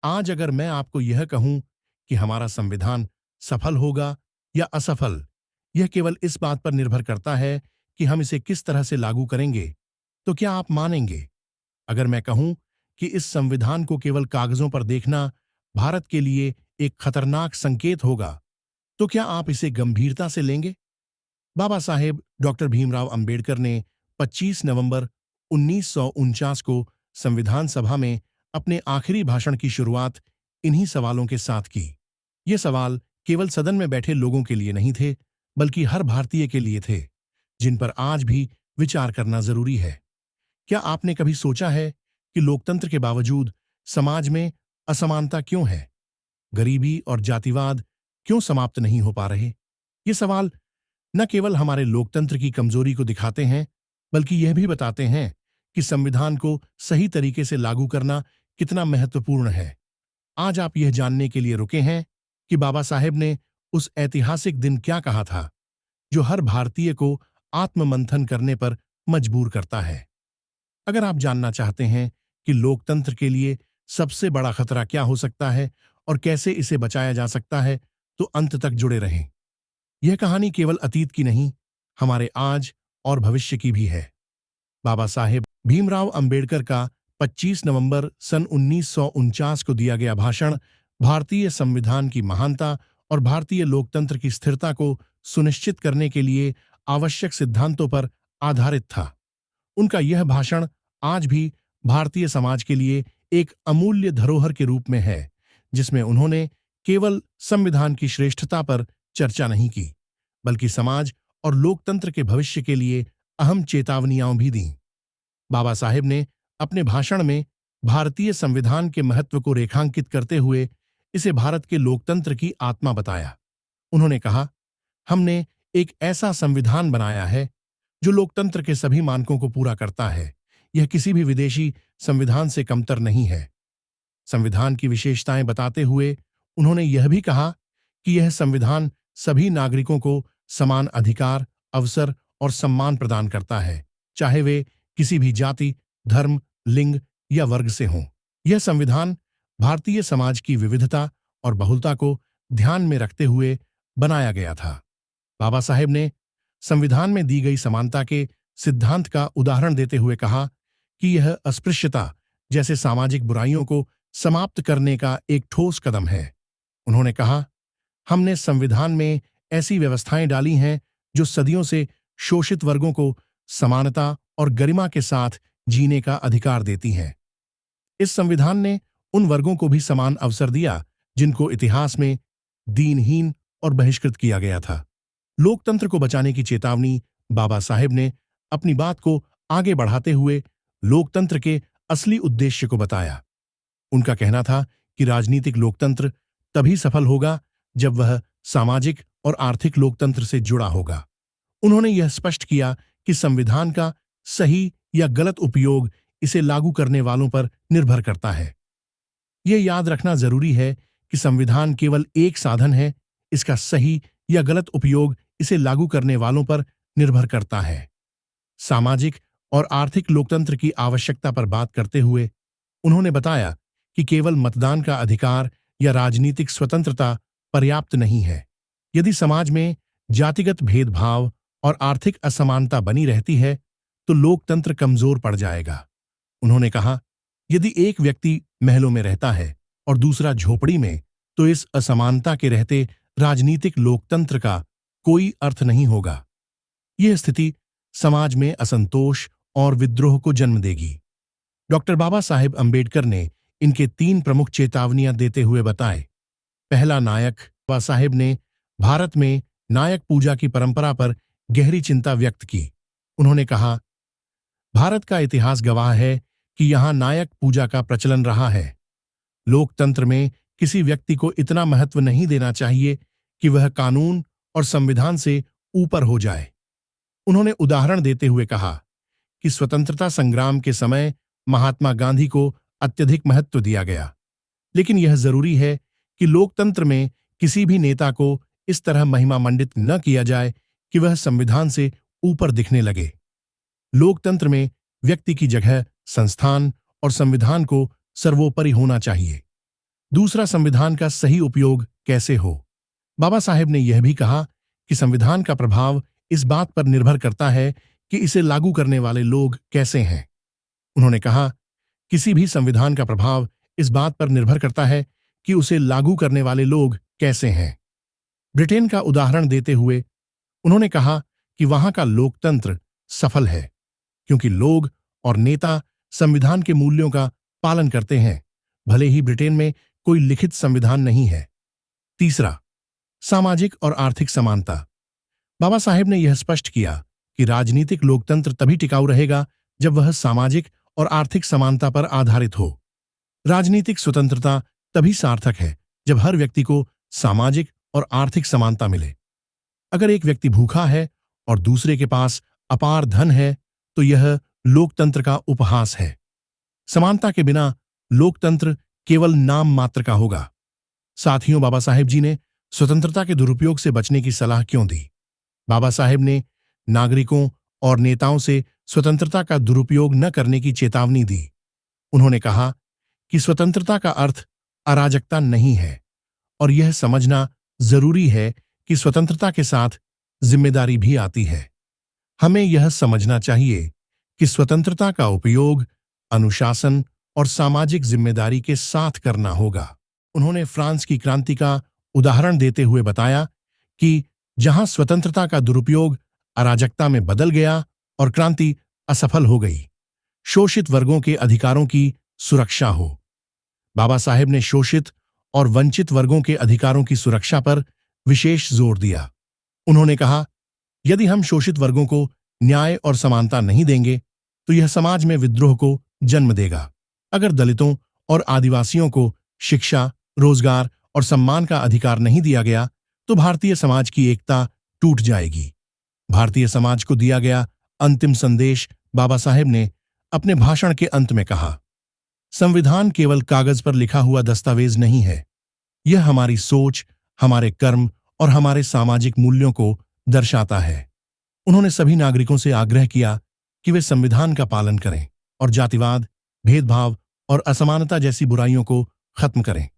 आज अगर मैं आपको यह कहूं कि हमारा संविधान सफल होगा या असफल, यह केवल इस बात पर निर्भर करता है कि हम इसे किस तरह से लागू करेंगे, तो क्या आप मानेंगे? अगर मैं कहूं कि इस संविधान को केवल कागजों पर देखना भारत के लिए एक खतरनाक संकेत होगा, तो क्या आप इसे गंभीरता से लेंगे? बाबा साहेब डॉक्टर भीमराव अंबेडकर ने 25 नवंबर 1949 को संविधान सभा में अपने आखिरी भाषण की शुरुआत इन्हीं सवालों के साथ की। ये सवाल केवल सदन में बैठे लोगों के लिए नहीं थे, बल्कि हर भारतीय के लिए थे, जिन पर आज भी विचार करना जरूरी है। क्या आपने कभी सोचा है कि लोकतंत्र के बावजूद समाज में असमानता क्यों है? गरीबी और जातिवाद क्यों समाप्त नहीं हो पा रहे? ये सवाल न केवल हमारे लोकतंत्र की कमजोरी को दिखाते हैं, बल्कि यह भी बताते हैं कि संविधान को सही तरीके से लागू करना कितना महत्वपूर्ण है। आज आप यह जानने के लिए रुके हैं कि बाबा साहेब ने उस ऐतिहासिक दिन क्या कहा था, जो हर भारतीय को आत्ममंथन करने पर मजबूर करता है। अगर आप जानना चाहते हैं कि लोकतंत्र के लिए सबसे बड़ा खतरा क्या हो सकता है और कैसे इसे बचाया जा सकता है, तो अंत तक जुड़े रहें। यह कहानी केवल अतीत की नहीं, हमारे आज और भविष्य की भी है। बाबा साहेब भीमराव अंबेडकर का 25 नवंबर सन 1949 को दिया गया भाषण भारतीय संविधान की महानता और भारतीय लोकतंत्र की स्थिरता को सुनिश्चित करने के लिए आवश्यक सिद्धांतों पर आधारित था। उनका यह भाषण आज भी भारतीय समाज के लिए एक अमूल्य धरोहर के रूप में है, जिसमें उन्होंने केवल संविधान की श्रेष्ठता पर चर्चा नहीं की, बल्कि समाज और लोकतंत्र के भविष्य के लिए अहम चेतावनियां भी दीं। बाबा साहेब ने अपने भाषण में भारतीय संविधान के महत्व को रेखांकित करते हुए इसे भारत के लोकतंत्र की आत्मा बताया। उन्होंने कहा, हमने एक ऐसा संविधान बनाया है जो लोकतंत्र के सभी मानकों को पूरा करता है। यह किसी भी विदेशी संविधान से कमतर नहीं है। संविधान की विशेषताएं बताते हुए उन्होंने यह भी कहा कि यह संविधान सभी नागरिकों को समान अधिकार, अवसर और सम्मान प्रदान करता है, चाहे वे किसी भी जाति, धर्म, लिंग या वर्ग से हों। यह संविधान भारतीय समाज की विविधता और बहुलता को ध्यान में रखते हुए बनाया गया था। बाबा साहेब ने संविधान में दी गई समानता के सिद्धांत का उदाहरण देते हुए कहा कि यह अस्पृश्यता जैसे सामाजिक बुराइयों को समाप्त करने का एक ठोस कदम है। उन्होंने कहा, हमने संविधान में ऐसी व्यवस्थाएं डाली हैं जो सदियों से शोषित वर्गों को समानता और गरिमा के साथ जीने का अधिकार देती हैं। इस संविधान ने उन वर्गों को भी समान अवसर दिया जिनको इतिहास में दीनहीन और बहिष्कृत किया गया था। लोकतंत्र को बचाने की चेतावनी बाबा साहेब ने अपनी बात को आगे बढ़ाते हुए लोकतंत्र के असली उद्देश्य को बताया। उनका कहना था कि राजनीतिक लोकतंत्र तभी सफल होगा जब वह सामाजिक और आर्थिक लोकतंत्र से जुड़ा होगा। उन्होंने यह स्पष्ट किया कि संविधान का सही या गलत उपयोग इसे लागू करने वालों पर निर्भर करता है। यह याद रखना जरूरी है कि संविधान केवल एक साधन है, इसका सही या गलत उपयोग इसे लागू करने वालों पर निर्भर करता है। सामाजिक और आर्थिक लोकतंत्र की आवश्यकता पर बात करते हुए उन्होंने बताया कि केवल मतदान का अधिकार या राजनीतिक स्वतंत्रता पर्याप्त नहीं है। यदि समाज में जातिगत भेदभाव और आर्थिक असमानता बनी रहती है, तो लोकतंत्र कमजोर पड़ जाएगा। उन्होंने कहा, यदि एक व्यक्ति महलों में रहता है और दूसरा झोपड़ी में, तो इस असमानता के रहते राजनीतिक लोकतंत्र का कोई अर्थ नहीं होगा। यह स्थिति समाज में असंतोष और विद्रोह को जन्म देगी। डॉक्टर बाबा साहेब अंबेडकर ने इनके 3 प्रमुख चेतावनियां देते हुए बताए। पहला, नायक। बाबा साहेब ने भारत में नायक पूजा की परंपरा पर गहरी चिंता व्यक्त की। उन्होंने कहा, भारत का इतिहास गवाह है कि यहां नायक पूजा का प्रचलन रहा है। लोकतंत्र में किसी व्यक्ति को इतना महत्व नहीं देना चाहिए कि वह कानून और संविधान से ऊपर हो जाए। उन्होंने उदाहरण देते हुए कहा कि स्वतंत्रता संग्राम के समय महात्मा गांधी को अत्यधिक महत्व दिया गया, लेकिन यह जरूरी है कि लोकतंत्र में किसी भी नेता को इस तरह महिमा मंडित न किया जाए कि वह संविधान से ऊपर दिखने लगे। लोकतंत्र में व्यक्ति की जगह संस्थान और संविधान को सर्वोपरि होना चाहिए। दूसरा, संविधान का सही उपयोग कैसे हो। बाबा साहेब ने यह भी कहा कि संविधान का प्रभाव इस बात पर निर्भर करता है कि इसे लागू करने वाले लोग कैसे हैं। उन्होंने कहा, किसी भी संविधान का प्रभाव इस बात पर निर्भर करता है कि उसे लागू करने वाले लोग कैसे हैं। ब्रिटेन का उदाहरण देते हुए उन्होंने कहा कि वहां का लोकतंत्र सफल है क्योंकि लोग और नेता संविधान के मूल्यों का पालन करते हैं, भले ही ब्रिटेन में कोई लिखित संविधान नहीं है। तीसरा, सामाजिक और आर्थिक समानता। बाबा साहेब ने यह स्पष्ट किया कि राजनीतिक लोकतंत्र तभी टिकाऊ रहेगा जब वह सामाजिक और आर्थिक समानता पर आधारित हो। राजनीतिक स्वतंत्रता तभी सार्थक है जब हर व्यक्ति को सामाजिक और आर्थिक समानता मिले। अगर एक व्यक्ति भूखा है और दूसरे के पास अपार धन है तो यह लोकतंत्र का उपहास है। समानता के बिना लोकतंत्र केवल नाम मात्र का होगा। साथियों, बाबा साहेब जी ने स्वतंत्रता के दुरुपयोग से बचने की सलाह क्यों दी। बाबा साहेब ने नागरिकों और नेताओं से स्वतंत्रता का दुरुपयोग न करने की चेतावनी दी। उन्होंने कहा कि स्वतंत्रता का अर्थ अराजकता नहीं है और यह समझना जरूरी है कि स्वतंत्रता के साथ जिम्मेदारी भी आती है। हमें यह समझना चाहिए कि स्वतंत्रता का उपयोग अनुशासन और सामाजिक जिम्मेदारी के साथ करना होगा। उन्होंने फ्रांस की क्रांति का उदाहरण देते हुए बताया कि जहां स्वतंत्रता का दुरुपयोग अराजकता में बदल गया और क्रांति असफल हो गई, शोषित वर्गों के अधिकारों की सुरक्षा हो। बाबा साहेब ने शोषित और वंचित वर्गों के अधिकारों की सुरक्षा पर विशेष जोर दिया। उन्होंने कहा, यदि हम शोषित वर्गों को न्याय और समानता नहीं देंगे तो यह समाज में विद्रोह को जन्म देगा। अगर दलितों और आदिवासियों को शिक्षा, रोजगार और सम्मान का अधिकार नहीं दिया गया तो भारतीय समाज की एकता टूट जाएगी। भारतीय समाज को दिया गया अंतिम संदेश बाबा साहेब ने अपने भाषण के अंत में कहा, संविधान केवल कागज पर लिखा हुआ दस्तावेज नहीं है, यह हमारी सोच, हमारे कर्म और हमारे सामाजिक मूल्यों को दर्शाता है। उन्होंने सभी नागरिकों से आग्रह किया कि वे संविधान का पालन करें और जातिवाद, भेदभाव और असमानता जैसी बुराइयों को खत्म करें।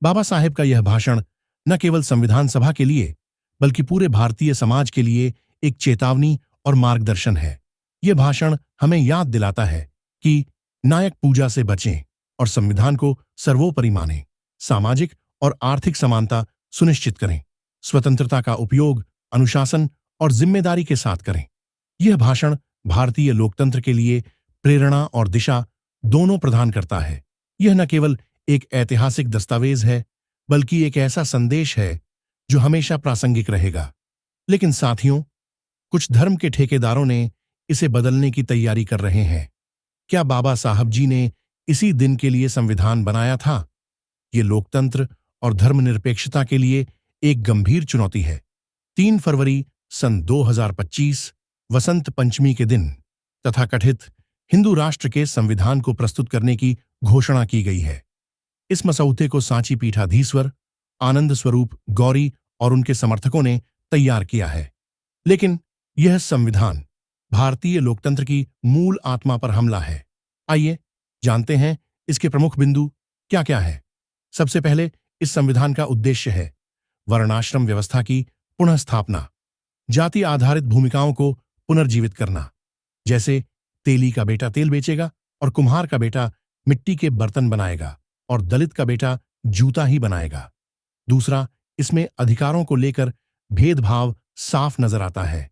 बाबा साहेब का यह भाषण न केवल संविधान सभा के लिए बल्कि पूरे भारतीय समाज के लिए एक चेतावनी और मार्गदर्शन है। यह भाषण हमें याद दिलाता है कि नायक पूजा से बचें और संविधान को सर्वोपरि मानें, सामाजिक और आर्थिक समानता सुनिश्चित करें, स्वतंत्रता का उपयोग अनुशासन और जिम्मेदारी के साथ करें। यह भाषण भारतीय लोकतंत्र के लिए प्रेरणा और दिशा दोनों प्रदान करता है। यह न केवल एक ऐतिहासिक दस्तावेज है बल्कि एक ऐसा संदेश है जो हमेशा प्रासंगिक रहेगा। लेकिन साथियों, कुछ धर्म के ठेकेदारों ने इसे बदलने की तैयारी कर रहे हैं। क्या बाबा साहब जी ने इसी दिन के लिए संविधान बनाया था? ये लोकतंत्र और धर्मनिरपेक्षता के लिए एक गंभीर चुनौती है। 3 फरवरी सन 2025 वसंत पंचमी के दिन तथाकथित हिंदू राष्ट्र के संविधान को प्रस्तुत करने की घोषणा की गई है। इस मसौदे को सांची पीठाधीश्वर आनंद स्वरूप गौरी और उनके समर्थकों ने तैयार किया है। लेकिन यह संविधान भारतीय लोकतंत्र की मूल आत्मा पर हमला है। आइए जानते हैं इसके प्रमुख बिंदु क्या क्या है। सबसे पहले, इस संविधान का उद्देश्य है वर्णाश्रम व्यवस्था की पुनः स्थापना, जाति आधारित भूमिकाओं को पुनर्जीवित करना, जैसे तेली का बेटा तेल बेचेगा और कुम्हार का बेटा मिट्टी के बर्तन बनाएगा और दलित का बेटा जूता ही बनाएगा। दूसरा, इसमें अधिकारों को लेकर भेदभाव साफ नजर आता है।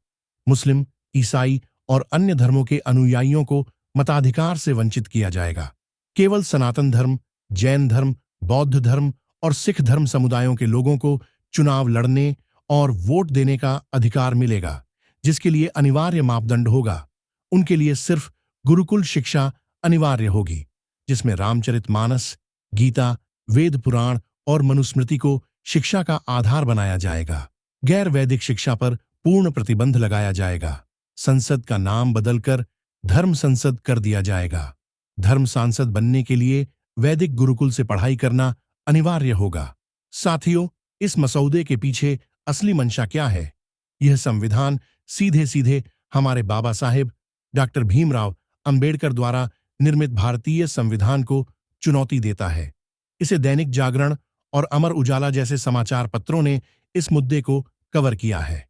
मुस्लिम, ईसाई और अन्य धर्मों के अनुयायियों को मताधिकार से वंचित किया जाएगा। केवल सनातन धर्म, जैन धर्म, बौद्ध धर्म और सिख धर्म समुदायों के लोगों को चुनाव लड़ने और वोट देने का अधिकार मिलेगा, जिसके लिए अनिवार्य मापदंड होगा। उनके लिए सिर्फ गुरुकुल शिक्षा अनिवार्य होगी, जिसमें रामचरितमानस, गीता, वेद पुराण और मनुस्मृति को शिक्षा का आधार बनाया जाएगा। गैर वैदिक शिक्षा पर पूर्ण प्रतिबंध लगाया जाएगा। संसद का नाम बदलकर धर्म संसद कर दिया जाएगा। धर्म सांसद बनने के लिए वैदिक गुरुकुल से पढ़ाई करना अनिवार्य होगा। साथियों, इस मसौदे के पीछे असली मंशा क्या है? यह संविधान सीधे सीधे हमारे बाबा साहेब डॉक्टर भीमराव अंबेडकर द्वारा निर्मित भारतीय संविधान को चुनौती देता है। इसे दैनिक जागरण और अमर उजाला जैसे समाचार पत्रों ने इस मुद्दे को कवर किया है।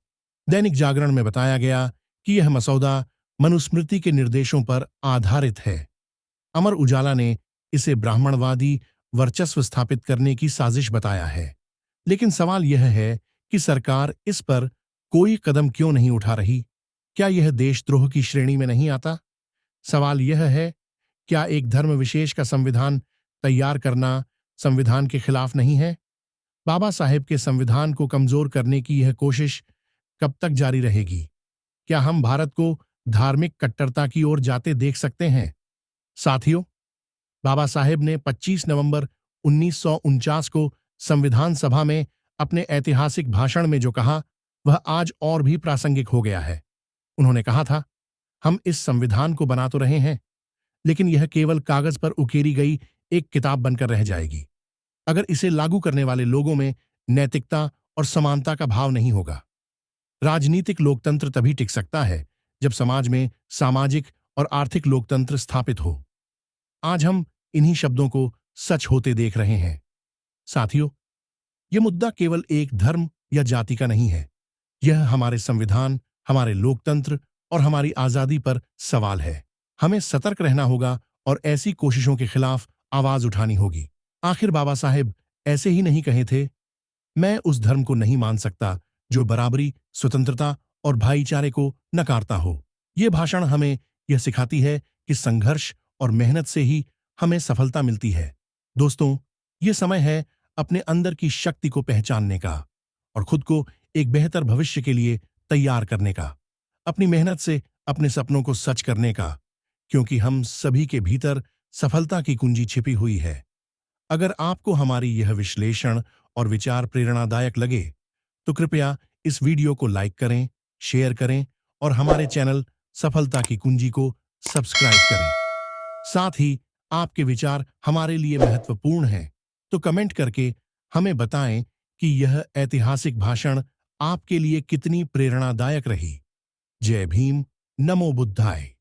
दैनिक जागरण में बताया गया कि यह मसौदा मनुस्मृति के निर्देशों पर आधारित है। अमर उजाला ने इसे ब्राह्मणवादी वर्चस्व स्थापित करने की साजिश बताया है। लेकिन सवाल यह है कि सरकार इस पर कोई कदम क्यों नहीं उठा रही? क्या यह देशद्रोह की श्रेणी में नहीं आता? सवाल यह है, क्या एक धर्म विशेष का संविधान तैयार करना संविधान के खिलाफ नहीं है? बाबा साहेब के संविधान को कमजोर करने की यह कोशिश कब तक जारी रहेगी? क्या हम भारत को धार्मिक कट्टरता की ओर जाते देख सकते हैं? साथियों, बाबा साहेब ने 25 नवंबर 1949 को संविधान सभा में अपने ऐतिहासिक भाषण में जो कहा, वह आज और भी प्रासंगिक हो गया है। उन्होंने कहा था, हम इस संविधान को बना तो रहे हैं, लेकिन यह केवल कागज पर उकेरी गई एक किताब बनकर रह जाएगी अगर इसे लागू करने वाले लोगों में नैतिकता और समानता का भाव नहीं होगा। राजनीतिक लोकतंत्र तभी टिक सकता है जब समाज में सामाजिक और आर्थिक लोकतंत्र स्थापित हो। आज हम इन्हीं शब्दों को सच होते देख रहे हैं। साथियों, यह मुद्दा केवल एक धर्म या जाति का नहीं है। यह हमारे संविधान, हमारे लोकतंत्र और हमारी आजादी पर सवाल है। हमें सतर्क रहना होगा और ऐसी कोशिशों के खिलाफ आवाज उठानी होगी। आखिर बाबा साहेब ऐसे ही नहीं कहे थे, मैं उस धर्म को नहीं मान सकता जो बराबरी, स्वतंत्रता और भाईचारे को नकारता हो। ये भाषण हमें यह सिखाती है कि संघर्ष और मेहनत से ही हमें सफलता मिलती है। दोस्तों, ये समय है अपने अंदर की शक्ति को पहचानने का और खुद को एक बेहतर भविष्य के लिए तैयार करने का, अपनी मेहनत से अपने सपनों को सच करने का, क्योंकि हम सभी के भीतर सफलता की कुंजी छिपी हुई है। अगर आपको हमारी यह विश्लेषण और विचार प्रेरणादायक लगे, तो कृपया इस वीडियो को लाइक करें, शेयर करें और हमारे चैनल सफलता की कुंजी को सब्सक्राइब करें। साथ ही आपके विचार हमारे लिए महत्वपूर्ण हैं, तो कमेंट करके हमें बताएं कि यह ऐतिहासिक भाषण आपके लिए कितनी प्रेरणादायक रही। जय भीम, नमो बुद्धाय।